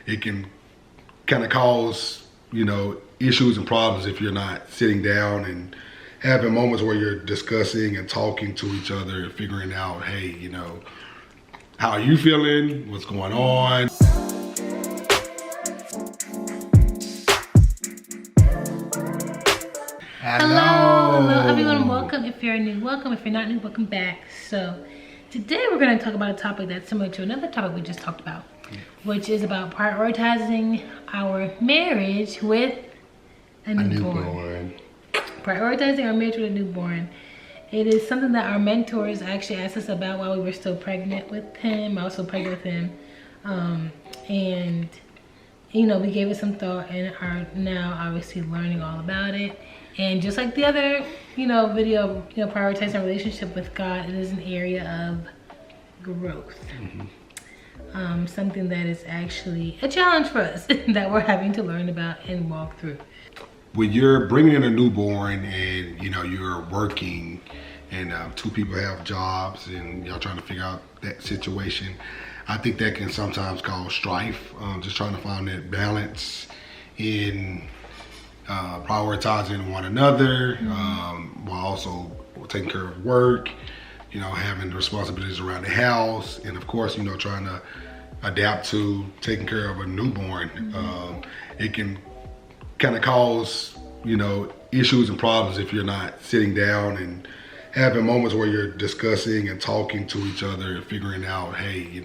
it can kind of cause, issues and problems if you're not sitting down and having moments where you're discussing and talking to each other and figuring out, hey, how are you feeling? What's going on? Hello everyone, welcome. If you're new, welcome. If you're not new, welcome back. So today we're going to talk about a topic that's similar to another topic we just talked about, which is about prioritizing our marriage with a newborn. Prioritizing our marriage with a newborn. It is something that our mentors actually asked us about while we were still pregnant with him. I was still pregnant with him. And we gave it some thought and are now obviously learning all about it. And just like the other, video, prioritizing our relationship with God, it is an area of growth. Something that is actually a challenge for us that we're having to learn about and walk through. When you're bringing in a newborn and, you're working and two people have jobs and y'all trying to figure out that situation, I think that can sometimes cause strife. Just trying to find that balance in prioritizing one another, while also taking care of work, having responsibilities around the house, and of course, trying to adapt to taking care of a newborn. It can kind of cause, issues and problems if you're not sitting down and having moments where you're discussing and talking to each other and figuring out, hey,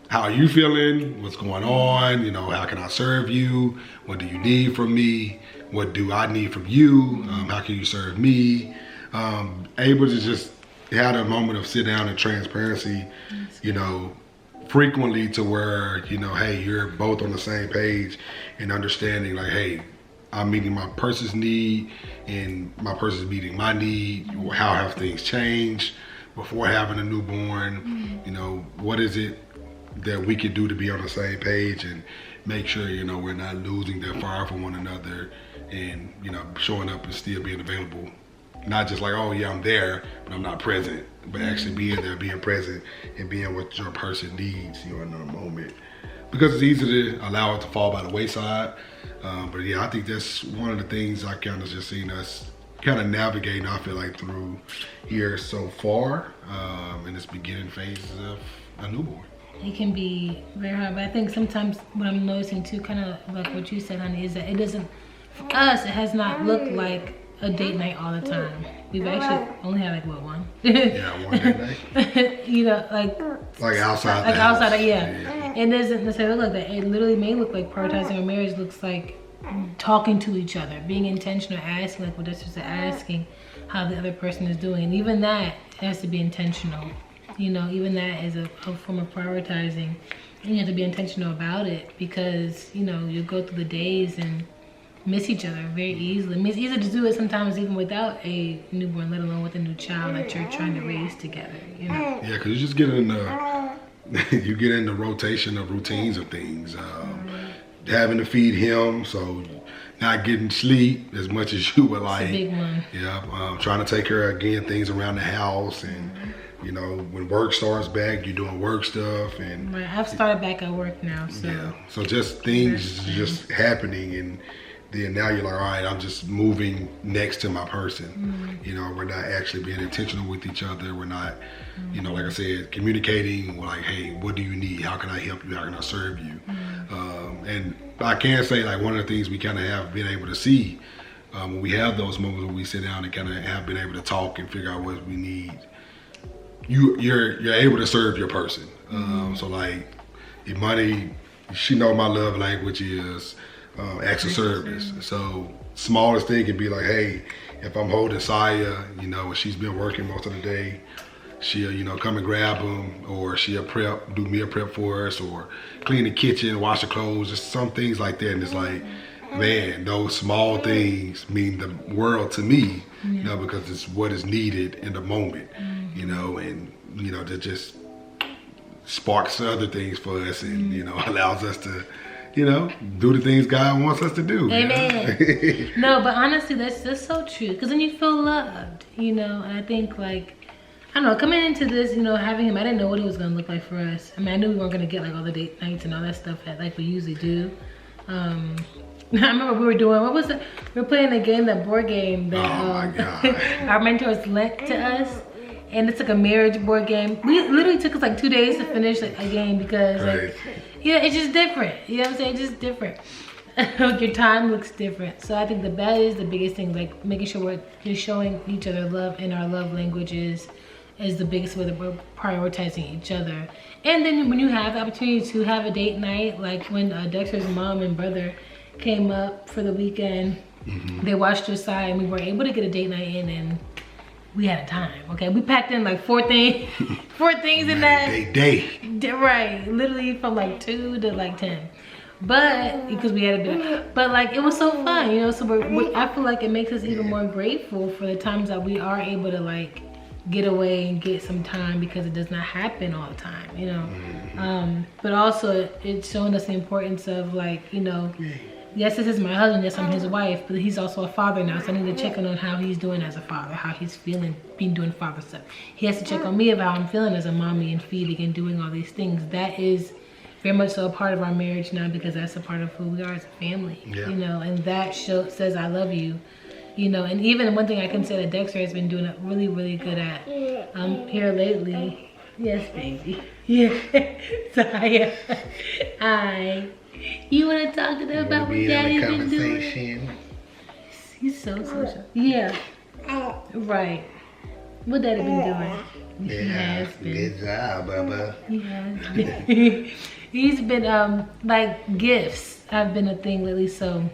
how are you feeling? What's going on? How can I serve you? What do you need from me? What do I need from you? How can you serve me? Able to just have a moment of sit down and transparency, frequently to where, hey, you're both on the same page and understanding like, hey, I'm meeting my person's need and my person's meeting my need. How have things changed before having a newborn? What is it that we can do to be on the same page and make sure, we're not losing that fire for one another and, showing up and still being available. Not just like, oh yeah, I'm there, but I'm not present, but actually being there, being present and being what your person needs, in a moment. Because it's easy to allow it to fall by the wayside. But yeah, I think that's one of the things I kind of just seen us kind of navigating, I feel like, through here so far in this beginning phases of a newborn. It can be very hard, but I think sometimes what I'm noticing too, kind of like what you said, honey, is that it doesn't, for us, it has not looked like a date night all the time. We've actually only had like, what, one? Yeah, one date night. like outside. Like outside, yeah. It doesn't necessarily look like that. It literally may look like prioritizing our marriage looks like talking to each other, being intentional, asking, like what Dexter said, asking how the other person is doing. And even that has to be intentional. Even that is a form of prioritizing. And you have to be intentional about it because, you go through the days and miss each other very easily. I mean, it's easy to do it sometimes even without a newborn, let alone with a new child that you're trying to raise together, Yeah, because you just get in the rotation of routines of things. Having to feed him, so not getting sleep as much as you would like. It's a big one. Yeah, trying to take care of, again, things around the house and when work starts back, you're doing work stuff. And right. I've started back at work now, so. Yeah, so just things just happening and then now you're like, all right, I'm just moving next to my person. We're not actually being intentional with each other. We're not, like I said, communicating like, hey, what do you need? How can I help you? How can I serve you? And I can say like one of the things we kind of have been able to see when we have those moments when we sit down and kind of have been able to talk and figure out what we need. You're able to serve your person. So like Imani, she know my love language is acts of service. So smallest thing can be like, hey, if I'm holding Saya, and she's been working most of the day, she'll come and grab them, or she'll do meal prep for us, or clean the kitchen, wash the clothes, just some things like that. And it's like, man, those small things mean the world to me, because it's what is needed in the moment, and that just sparks other things for us and allows us to do the things God wants us to do. Amen. No, but honestly, that's so true. Because then you feel loved, and I think like don't know, coming into this, you know, having him, I didn't know what it was gonna look like for us. I mean, I knew we weren't gonna get like all the date nights and all that stuff that like we usually do. I remember we were doing, what was it? We were playing a game, that board game that my God. our mentors lent to us. And it's like a marriage board game. We literally took us like 2 days to finish like a game because like, yeah, it's just different. You know what I'm saying? It's just different. Like your time looks different. So I think that is the biggest thing, like making sure we're just showing each other love in our love languages is the biggest way that we're prioritizing each other. And then when you have the opportunity to have a date night, like when Dexter's mom and brother came up for the weekend, they watched Josiah and we were able to get a date night in, and we had a time. Okay, we packed in like 4 things in that day. Right, literally from like 2 to like 10. But because we had a bit, but like it was so fun, you know. So I feel like it makes us even more grateful for the times that we are able to like get away and get some time, because it does not happen all the time, you know. But also it's showing us the importance of like, you know, yes, this is my husband, yes, I'm his wife, but he's also a father now, so I need to check in on how he's doing as a father, how he's feeling, doing father stuff. He has to check on me about how I'm feeling as a mommy and feeding and doing all these things. That is very much so a part of our marriage now, because that's a part of who we are as a family, you know, and that says I love you, you know. And even one thing I can say that Dexter has been doing really, really good at here lately. Yes, baby. Yeah. Zaya. You want to talk to them about what Daddy's been doing? He's so social. Yeah. Right. What Daddy been doing? He has been. Good job, Bubba. He has been. He's been, like, gifts have been a thing lately. So,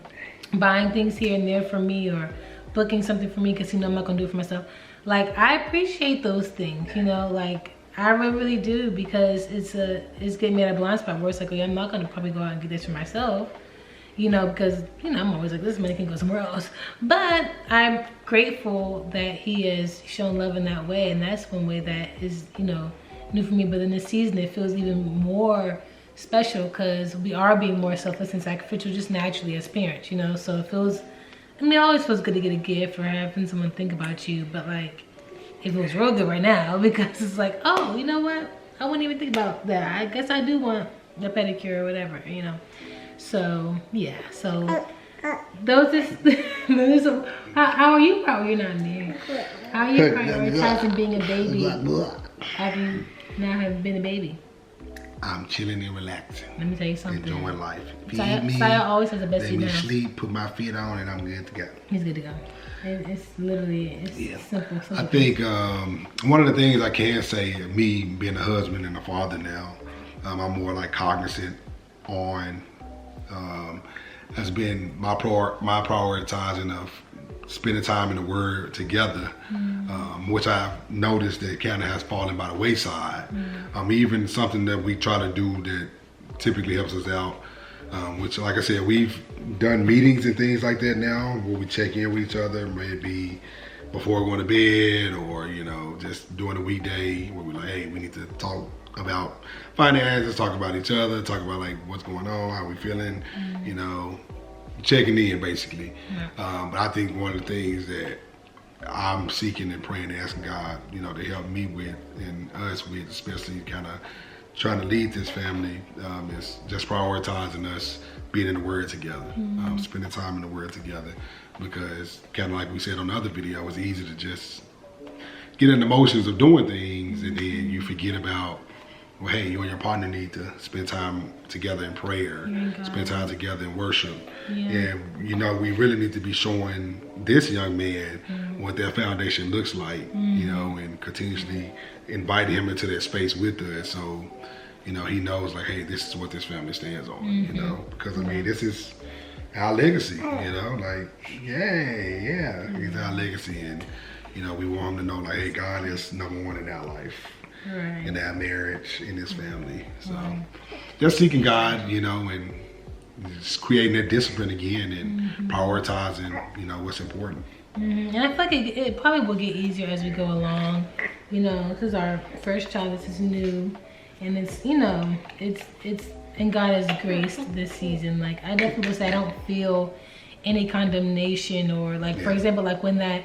buying things here and there for me, or booking something for me because, you know, I'm not going to do it for myself. Like, I appreciate those things, you know, like, I really, really do, because it's getting me at a blind spot where it's like, okay, I'm not gonna probably go out and get this for myself, you know, because, you know, I'm always like, this money can go somewhere else. But I'm grateful that he has shown love in that way, and that's one way that is, you know, new for me. But in this season, it feels even more special because we are being more selfless and sacrificial just naturally as parents, you know. So it feels, I mean, it always feels good to get a gift or having someone think about you, but like, it feels real good right now because it's like, oh, you know what? I wouldn't even think about that. I guess I do want the pedicure or whatever, you know. So yeah. So those is how are you? How are you not married? How are you prioritizing being a baby? Have you now have been a baby? I'm chilling and relaxing. Let me tell you something. Enjoying life. Saya always has the best let seat me now. sleep, put my feet on, and I'm good to go. He's good to go. It's literally, simple. I think one of the things I can say, me being a husband and a father now, I'm more like cognizant on, has been my prioritizing of spending time in the Word together, which I've noticed that kind of has fallen by the wayside. Even something that we try to do that typically helps us out, which, like I said, we've done meetings and things like that now where we check in with each other, maybe before going to bed, or, you know, just during the weekday where we're like, hey, we need to talk about finances, talk about each other, talk about like what's going on, how we feeling, you know, checking in basically. But I think one of the things that I'm seeking and praying and asking God, you know, to help me with and us with, especially kind of trying to lead this family, is just prioritizing us being in the Word together, spending time in the Word together, because kind of like we said on the other video, it's easy to just get in the motions of doing things, and then you forget about, well, hey, you and your partner need to spend time together in prayer, spend time together in worship. And, you know, we really need to be showing this young man what that foundation looks like, you know, and continuously inviting him into that space with us. So, you know, he knows like, hey, this is what this family stands on, you know, because I mean, this is our legacy, you know, like, it's our legacy. And, you know, we want him to know like, hey, God is #1 in our life. Right. In our marriage, in this family. So just seeking God, you know, and just creating that discipline again, and prioritizing, you know, what's important. And I feel like it probably will get easier as we go along. You know, this is our first child, this is new, and it's, you know, it's and God has graced this season. Like, I definitely would say I don't feel any condemnation or like, for example, like when that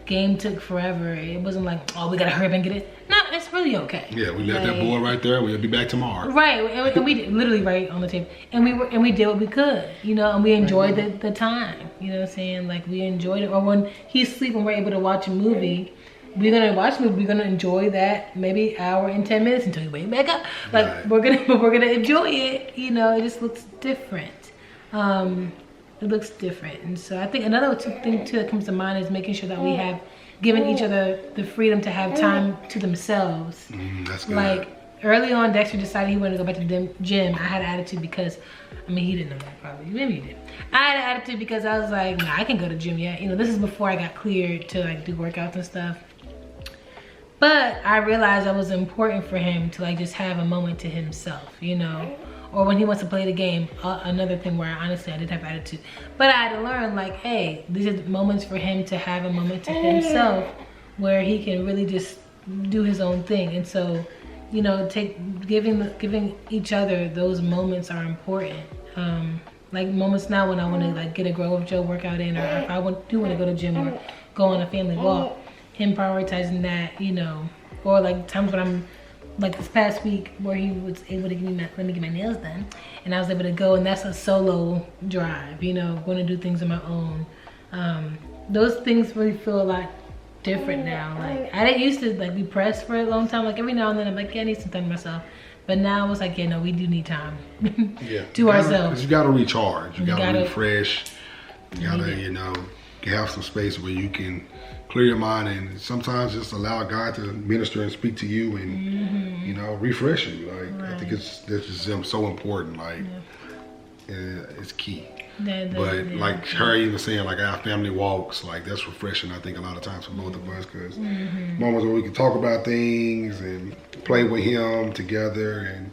game took forever. It wasn't like, oh, we gotta hurry up and get it. No, it's really okay. Yeah, we left that board right there. We'll be back tomorrow. Right, and we literally right on the table, and we did what we could, you know, and we enjoyed the time. You know what I'm saying? Like, we enjoyed it. Or when he's asleep and we're able to watch a movie, we're gonna watch a movie. We're gonna enjoy that maybe hour and 10 minutes until you wake back up. Like, right. we're gonna enjoy it. You know, it just looks different. It looks different, and so I think another thing too that comes to mind is making sure that we have given each other the freedom to have time to themselves. That's good. Like, early on, Dexter decided he wanted to go back to the gym. I had an attitude because, I mean, he didn't know that probably. Maybe he did. I had an attitude because I was like, nah, I can go to the gym yet. You know, this is before I got cleared to like do workouts and stuff. But I realized that was important for him to like just have a moment to himself, you know. Or when he wants to play the game, another thing where honestly I did have attitude. But I had to learn, like, hey, these are moments for him to have a moment to himself where he can really just do his own thing. And so, you know, giving each other those moments are important. Like moments now when I want to like get a Grove Joe workout in, or if I do want to go to the gym or go on a family walk, him prioritizing that, you know. Or like times when I'm, like this past week where he was able to let me get my nails done, and I was able to go, and that's a solo drive, you know, going to do things on my own. Those things really feel a lot different now. Like, I didn't used to like be pressed for a long time. Like every now and then I'm like, yeah, I need some time to myself. But now it's like, yeah, no, we do need time to ourselves. You gotta recharge. You gotta refresh. You gotta, you know, have some space where you can clear your mind, and sometimes just allow God to minister and speak to you, and you know, refresh you. Like, right. I think that's just so important. Like, it's key. But like her even saying, like, our family walks, like that's refreshing. I think a lot of times for both of us, because moments where we can talk about things and play with him together and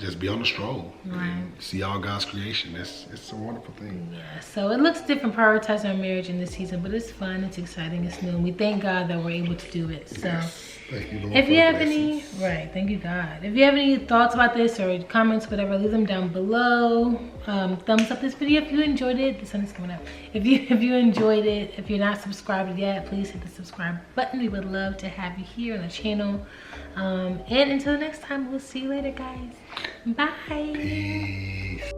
just be on the stroll, right? And see all God's creation. It's a wonderful thing. Yeah. So it looks different prioritizing our marriage in this season, but it's fun, it's exciting, it's new, and we thank God that we're able to do it. So yes. Thank you, Lord, if you have any, thank you, God. If you have any thoughts about this or comments, whatever, leave them down below. Thumbs up this video if you enjoyed it. The sun is coming up. If you enjoyed it, if you're not subscribed yet, please hit the subscribe button. We would love to have you here on the channel. And until next time, we'll see you later, guys. Bye. Peace.